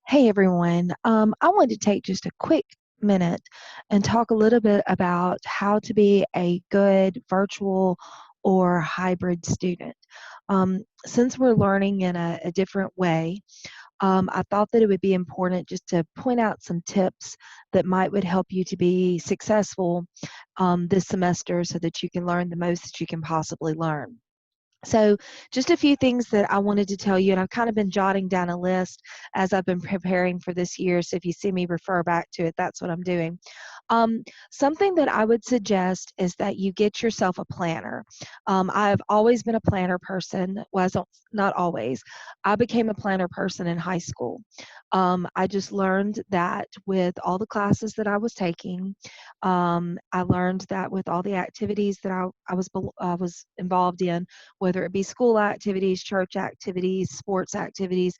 Hey everyone. I wanted to take just a quick minute and talk a little bit about how to be a good virtual or hybrid student. Since we're learning in a different way, I thought that it would be important just to point out some tips that would help you to be successful this semester so that you can learn the most that you can possibly learn. So, just a few things that I wanted to tell you, and I've kind of been jotting down a list as I've been preparing for this year. So, if you see me refer back to it, that's what I'm doing. Something that I would suggest is that you get yourself a planner. I've always been a planner person. Well, not always. I became a planner person in high school. I just learned that with all the classes that I was taking, I learned that with all the activities that I was involved in, whether it be school activities, church activities, sports activities.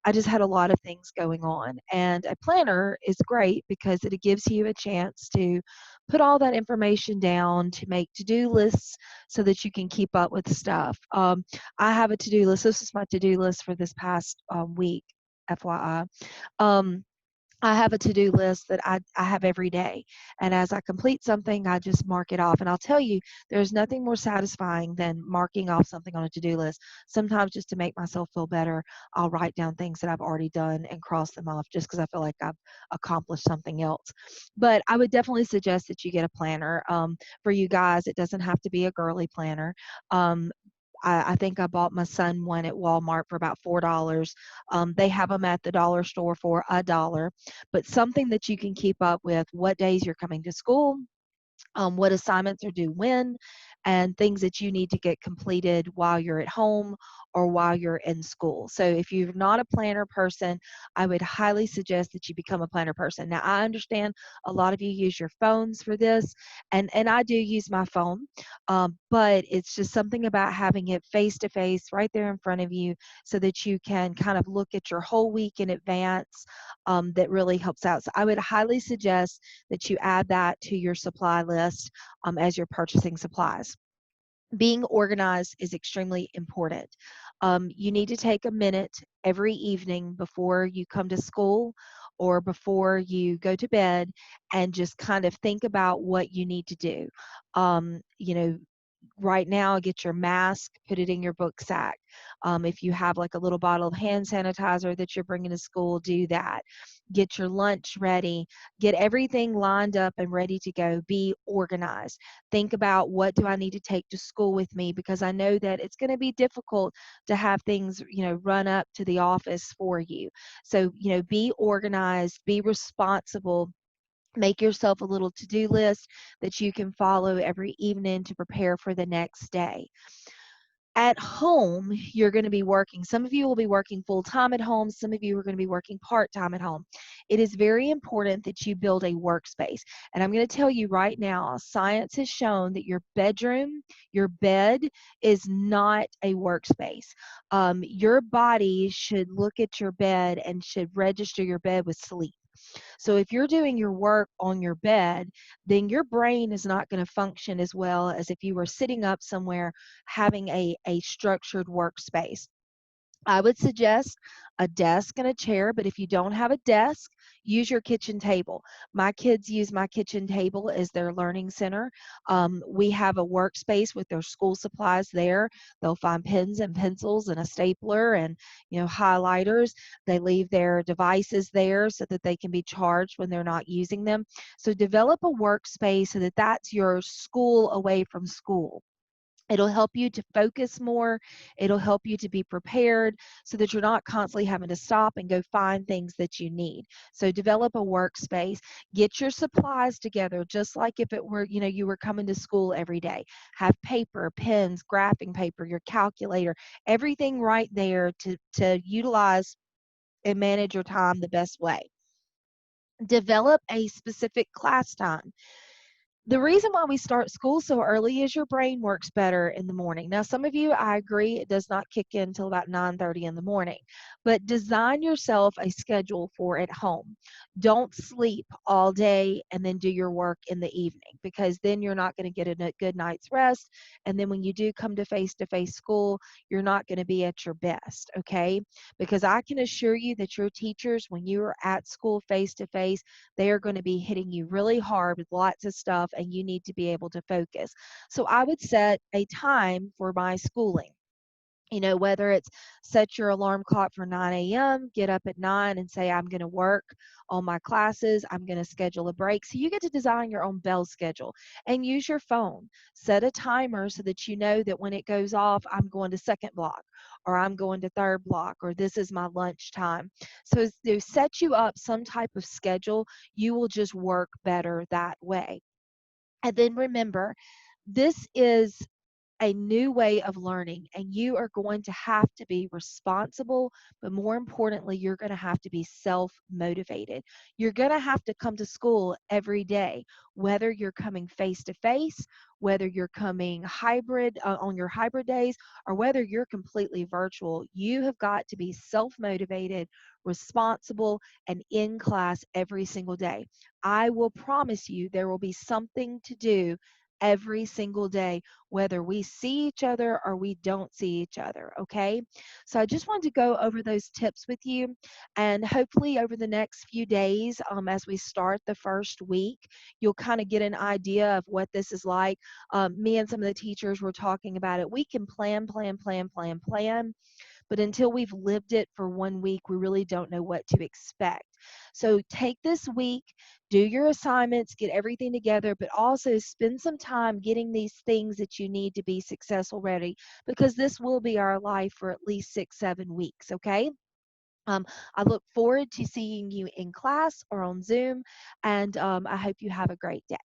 I just had a lot of things going on. And a planner is great because it gives you a chance to put all that information down, to make to do lists so that you can keep up with stuff. I have a to do list. This is my to do list for this past week, FYI. Um, I have a to-do list that I have every day. And as I complete something, I just mark it off. And I'll tell you, there's nothing more satisfying than marking off something on a to-do list. Sometimes just to make myself feel better, I'll write down things that I've already done and cross them off just because I feel like I've accomplished something else. But I would definitely suggest that you get a planner. For you guys, it doesn't have to be a girly planner. Um, I think I bought my son one at Walmart for about $4. They have them at the dollar store for $1, but something that you can keep up with what days you're coming to school, what assignments are due when, and things that you need to get completed while you're at home or while you're in school. So if you're not a planner person, I would highly suggest that you become a planner person. Now, I understand a lot of you use your phones for this, and I do use my phone, but it's just something about having it face to face right there in front of you so that you can kind of look at your whole week in advance. That really helps out. So I would highly suggest that you add that to your supply list as you're purchasing supplies. Being organized is extremely important. You need to take a minute every evening before you come to school or before you go to bed and just kind of think about what you need to do. You know, right now, get your mask, put it in your book sack. If you have like a little bottle of hand sanitizer that you're bringing to school, do that. Get your lunch ready. Get everything lined up and ready to go. Be organized. Think about, what do I need to take to school with me, because I know that it's going to be difficult to have things, run up to the office for you. So, be organized, be responsible. Make yourself a little to-do list that you can follow every evening to prepare for the next day. At home, you're going to be working. Some of you will be working full time at home. Some of you are going to be working part time at home. It is very important that you build a workspace. And I'm going to tell you right now, science has shown that your bedroom, your bed, is not a workspace. Your body should look at your bed and should register your bed with sleep. So if you're doing your work on your bed, then your brain is not going to function as well as if you were sitting up somewhere having a structured workspace. I would suggest a desk and a chair, but if you don't have a desk, use your kitchen table. My kids use my kitchen table as their learning center. We have a workspace with their school supplies there. They'll find pens and pencils and a stapler and highlighters. They leave their devices there so that they can be charged when they're not using them. So develop a workspace so that that's your school away from school. It'll help you to focus more. It'll help you to be prepared so that you're not constantly having to stop and go find things that you need. So develop a workspace. Get your supplies together just like if it were, you were coming to school every day. Have paper, pens, graphing paper, your calculator, everything right there to utilize and manage your time the best way. Develop a specific class time. The reason why we start school so early is your brain works better in the morning. Now, some of you, I agree, it does not kick in until about 9:30 in the morning, but design yourself a schedule for at home. Don't sleep all day and then do your work in the evening, because then you're not going to get a good night's rest. And then when you do come to face school, you're not going to be at your best, okay? Because I can assure you that your teachers, when you are at school face to face, they are going to be hitting you really hard with lots of stuff, and you need to be able to focus. So I would set a time for my schooling. Whether it's set your alarm clock for 9 a.m., get up at 9 and say, I'm going to work on my classes, I'm going to schedule a break. So you get to design your own bell schedule and use your phone. Set a timer so that you know that when it goes off, I'm going to second block, or I'm going to third block, or this is my lunch time. So as they set you up some type of schedule, you will just work better that way. And then remember, this is a new way of learning, and you are going to have to be responsible, but more importantly, you're going to have to be self motivated. You're going to have to come to school every day, whether you're coming face to face, whether you're coming hybrid on your hybrid days, or whether you're completely virtual. You have got to be self motivated, responsible, and in class every single day. I will promise you there will be something to do every single day, whether we see each other or we don't see each other, okay? So I just wanted to go over those tips with you, and hopefully over the next few days, as we start the first week, you'll kind of get an idea of what this is like. Me and some of the teachers were talking about it. We can plan, plan, plan, plan, plan, but until we've lived it for 1 week, we really don't know what to expect. So take this week, do your assignments, get everything together, but also spend some time getting these things that you need to be successful ready, because this will be our life for at least 6, 7 weeks, okay? Um, I look forward to seeing you in class or on Zoom, and I hope you have a great day.